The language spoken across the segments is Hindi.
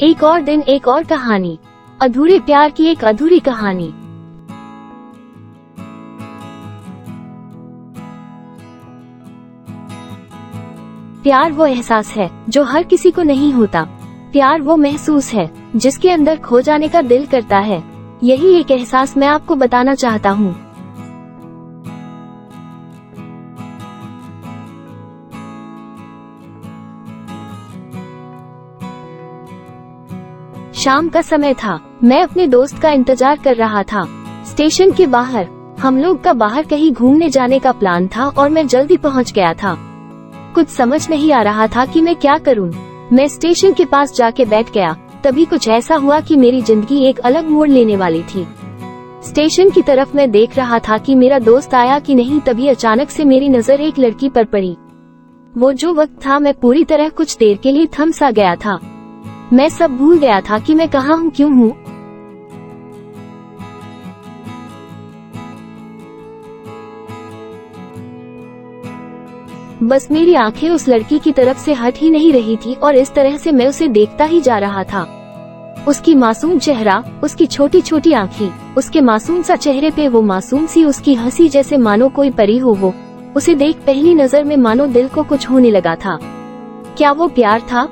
एक और दिन एक और कहानी, अधूरे प्यार की एक अधूरी कहानी। प्यार वो एहसास है जो हर किसी को नहीं होता। प्यार वो महसूस है जिसके अंदर खो जाने का दिल करता है। यही एक एहसास मैं आपको बताना चाहता हूँ। शाम का समय था। मैं अपने दोस्त का इंतजार कर रहा था स्टेशन के बाहर। हम लोग का बाहर कहीं घूमने जाने का प्लान था और मैं जल्दी पहुंच गया था। कुछ समझ नहीं आ रहा था कि मैं क्या करूं। मैं स्टेशन के पास जाके बैठ गया। तभी कुछ ऐसा हुआ कि मेरी जिंदगी एक अलग मोड़ लेने वाली थी। स्टेशन की तरफ मैं देख रहा था कि मेरा दोस्त आया कि नहीं, तभी अचानक से मेरी नजर एक लड़की पर पड़ी। वो जो वक्त था, मैं पूरी तरह कुछ देर के लिए थम सा गया था। मैं सब भूल गया था कि मैं कहाँ हूँ, क्यों हूँ। बस मेरी आंखें उस लड़की की तरफ से हट ही नहीं रही थी और इस तरह से मैं उसे देखता ही जा रहा था। उसकी मासूम चेहरा, उसकी छोटी छोटी आंखें, उसके मासूम सा चेहरे पे वो मासूम सी उसकी हंसी, जैसे मानो कोई परी हो वो। उसे देख पहली नजर में मानो दिल को कुछ होने लगा था। क्या वो प्यार था?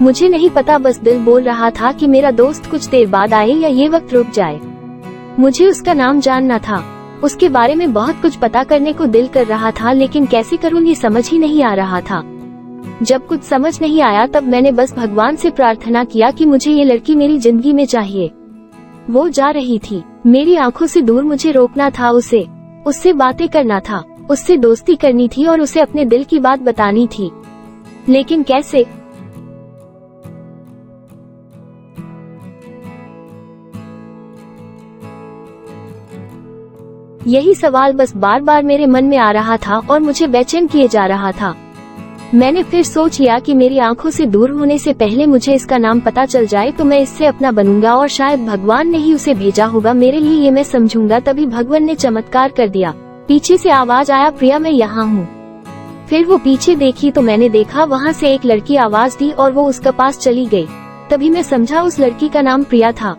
मुझे नहीं पता, बस दिल बोल रहा था कि मेरा दोस्त कुछ देर बाद आए या ये वक्त रुक जाए। मुझे उसका नाम जानना था। उसके बारे में बहुत कुछ पता करने को दिल कर रहा था, लेकिन कैसे करूं ये समझ ही नहीं आ रहा था। जब कुछ समझ नहीं आया तब मैंने बस भगवान से प्रार्थना किया कि मुझे ये लड़की मेरी जिंदगी में चाहिए। वो जा रही थी, मेरी आंखों से दूर मुझे रोकना था उससे बातें करना था, उससे दोस्ती करनी थी और उसे अपने दिल की बात बतानी थी। लेकिन कैसे? यही सवाल बस बार बार मेरे मन में आ रहा था और मुझे बेचैन किए जा रहा था। मैंने फिर सोच लिया कि मेरी आंखों से दूर होने से पहले मुझे इसका नाम पता चल जाए तो मैं इससे अपना बनूंगा और शायद भगवान ने ही उसे भेजा होगा मेरे लिए, ये मैं समझूंगा। तभी भगवान ने चमत्कार कर दिया। पीछे से आवाज आया, प्रिया मैं यहाँ हूँ। फिर वो पीछे देखी तो मैंने देखा वहाँ से एक लड़की आवाज दी और वो उसके पास चली गई। तभी मैं समझा उस लड़की का नाम प्रिया था।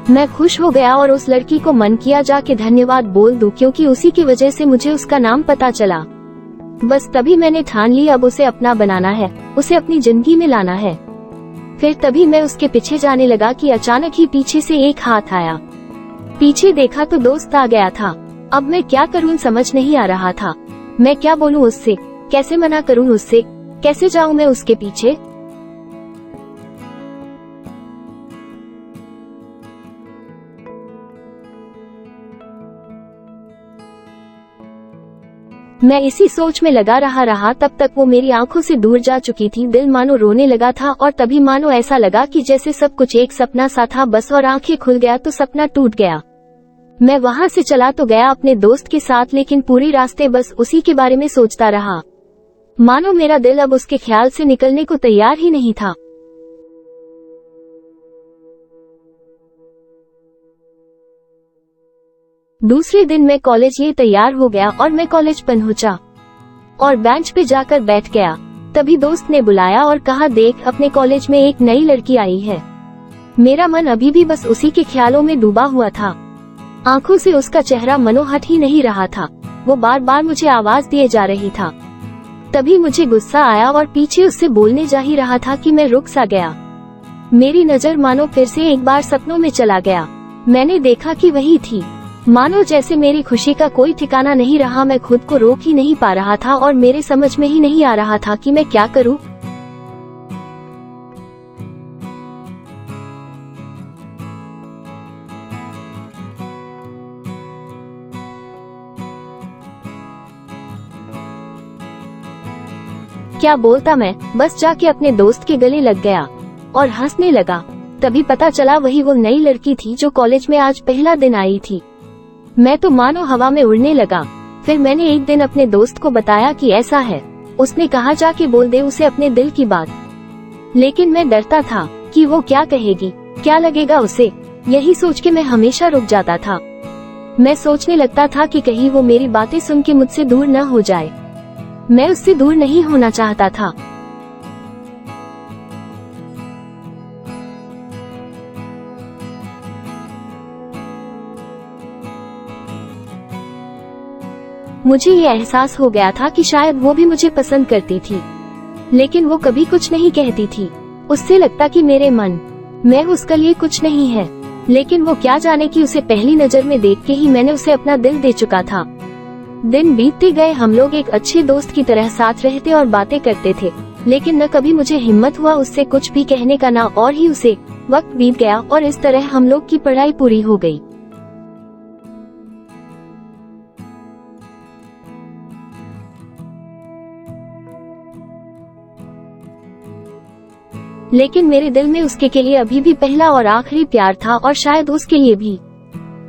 मैं खुश हो गया और उस लड़की को मन किया जाके धन्यवाद बोल दूं, क्योंकि उसी की वजह से मुझे उसका नाम पता चला। बस तभी मैंने ठान ली अब उसे अपना बनाना है, उसे अपनी जिंदगी में लाना है। फिर तभी मैं उसके पीछे जाने लगा कि अचानक ही पीछे से एक हाथ आया। पीछे देखा तो दोस्त आ गया था। अब मैं क्या करूं समझ नहीं आ रहा था। मैं क्या बोलूं उससे, कैसे मना करूं उससे, कैसे जाऊं मैं उसके पीछे। मैं इसी सोच में लगा रहा तब तक वो मेरी आंखों से दूर जा चुकी थी। दिल मानो रोने लगा था और तभी मानो ऐसा लगा कि जैसे सब कुछ एक सपना सा था बस, और आंखें खुल गया तो सपना टूट गया। मैं वहाँ से चला तो गया अपने दोस्त के साथ, लेकिन पूरी रास्ते बस उसी के बारे में सोचता रहा। मानो मेरा दिल अब उसके ख्याल से निकलने को तैयार ही नहीं था। दूसरे दिन मैं कॉलेज ये तैयार हो गया और मैं कॉलेज पहुंचा और बेंच पे जाकर बैठ गया। तभी दोस्त ने बुलाया और कहा, देख अपने कॉलेज में एक नई लड़की आई है। मेरा मन अभी भी बस उसी के ख्यालों में डूबा हुआ था। आंखों से उसका चेहरा मनो हट ही नहीं रहा था। वो बार बार मुझे आवाज दिए जा रही था। तभी मुझे गुस्सा आया और पीछे उससे बोलने जा ही रहा था कि मैं रुक सा गया। मेरी नजर मानो फिर से एक बार सपनों में चला गया। मैंने देखा कि वही थी। मानो जैसे मेरी खुशी का कोई ठिकाना नहीं रहा। मैं खुद को रोक ही नहीं पा रहा था और मेरे समझ में ही नहीं आ रहा था कि मैं क्या करूं। क्या बोलता मैं, बस जाके अपने दोस्त के गले लग गया और हंसने लगा। तभी पता चला वही वो नई लड़की थी जो कॉलेज में आज पहला दिन आई थी। मैं तो मानो हवा में उड़ने लगा। फिर मैंने एक दिन अपने दोस्त को बताया कि ऐसा है। उसने कहा, जाके बोल दे उसे अपने दिल की बात। लेकिन मैं डरता था कि वो क्या कहेगी, क्या लगेगा उसे। यही सोच के मैं हमेशा रुक जाता था। मैं सोचने लगता था कि कहीं वो मेरी बातें सुन के मुझसे दूर न हो जाए। मैं उससे दूर नहीं होना चाहता था। मुझे ये एहसास हो गया था कि शायद वो भी मुझे पसंद करती थी, लेकिन वो कभी कुछ नहीं कहती थी। उससे लगता कि मेरे मन में उसके लिए कुछ नहीं है, लेकिन वो क्या जाने कि उसे पहली नजर में देख के ही मैंने उसे अपना दिल दे चुका था। दिन बीतते गए, हम लोग एक अच्छे दोस्त की तरह साथ रहते और बातें करते थे, लेकिन न कभी मुझे हिम्मत हुआ उससे कुछ भी कहने का, ना और ही उसे। वक्त बीत गया और इस तरह हम लोग की पढ़ाई पूरी हो गई। लेकिन मेरे दिल में उसके के लिए अभी भी पहला और आखिरी प्यार था, और शायद उसके लिए भी।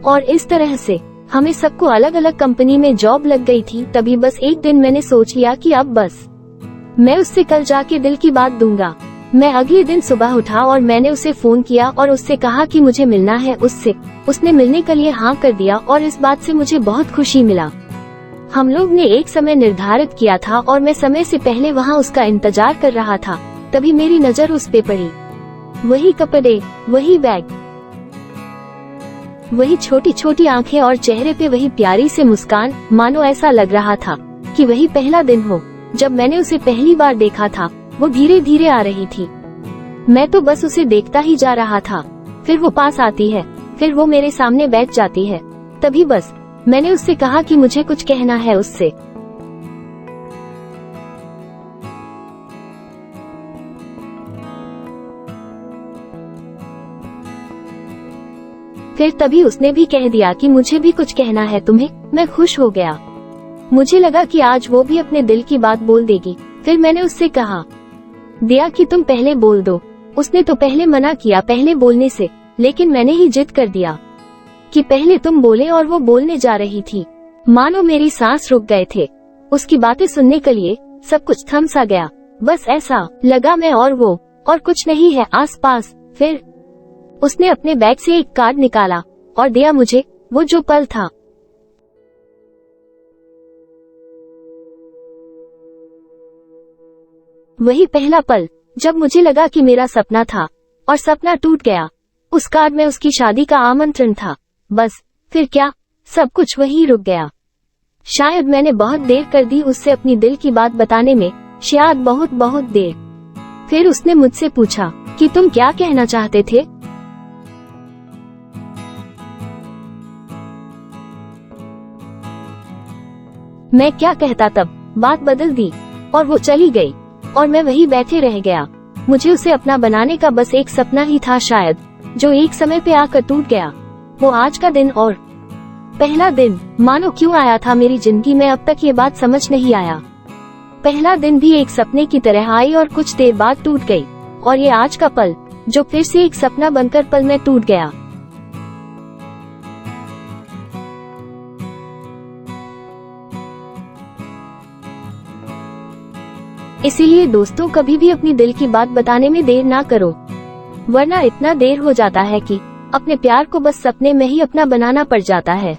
और इस तरह से हमें सबको अलग अलग कंपनी में जॉब लग गई थी। तभी बस एक दिन मैंने सोच लिया कि अब बस मैं उससे कल जाके दिल की बात दूंगा। मैं अगले दिन सुबह उठा और मैंने उसे फोन किया और उससे कहा कि मुझे मिलना है उससे। उसने मिलने के लिए हाँ कर दिया और इस बात से मुझे बहुत खुशी मिला। हम लोग ने एक समय निर्धारित किया था और मैं समय से पहले वहाँ उसका इंतजार कर रहा था। तभी मेरी नजर उस पे पड़ी। वही कपड़े, वही बैग, वही छोटी छोटी आंखें और चेहरे पे वही प्यारी से मुस्कान। मानो ऐसा लग रहा था कि वही पहला दिन हो जब मैंने उसे पहली बार देखा था। वो धीरे धीरे आ रही थी। मैं तो बस उसे देखता ही जा रहा था। फिर वो पास आती है, फिर वो मेरे सामने बैठ जाती है। तभी बस मैंने उससे कहा कि मुझे कुछ कहना है उससे। फिर तभी उसने भी कह दिया कि मुझे भी कुछ कहना है तुम्हें। मैं खुश हो गया। मुझे लगा कि आज वो भी अपने दिल की बात बोल देगी। फिर मैंने उससे कहा दिया कि तुम पहले बोल दो। उसने तो पहले मना किया पहले बोलने से, लेकिन मैंने ही जिद कर दिया कि पहले तुम बोले, और वो बोलने जा रही थी। मानो मेरी सांस रुक गए थे। उसकी बातें सुनने के लिए सब कुछ थम सा गया। बस ऐसा लगा मैं और वो, और कुछ नहीं है आस पास। फिर उसने अपने बैग से एक कार्ड निकाला और दिया मुझे। वो जो पल था, वही पहला पल जब मुझे लगा कि मेरा सपना था और सपना टूट गया। उस कार्ड में उसकी शादी का आमंत्रण था। बस फिर क्या, सब कुछ वहीं रुक गया। शायद मैंने बहुत देर कर दी उससे अपनी दिल की बात बताने में, शायद बहुत बहुत देर। फिर उसने मुझसे पूछा कि तुम क्या कहना चाहते थे। मैं क्या कहता, तब बात बदल दी और वो चली गई और मैं वहीं बैठे रह गया। मुझे उसे अपना बनाने का बस एक सपना ही था शायद, जो एक समय पे आकर टूट गया। वो आज का दिन और पहला दिन मानो क्यों आया था मेरी जिंदगी में, अब तक ये बात समझ नहीं आया। पहला दिन भी एक सपने की तरह आई और कुछ देर बाद टूट गई, और ये आज का पल जो फिर से एक सपना बनकर पल में टूट गया। इसीलिए दोस्तों, कभी भी अपनी दिल की बात बताने में देर ना करो, वरना इतना देर हो जाता है कि अपने प्यार को बस सपने में ही अपना बनाना पड़ जाता है।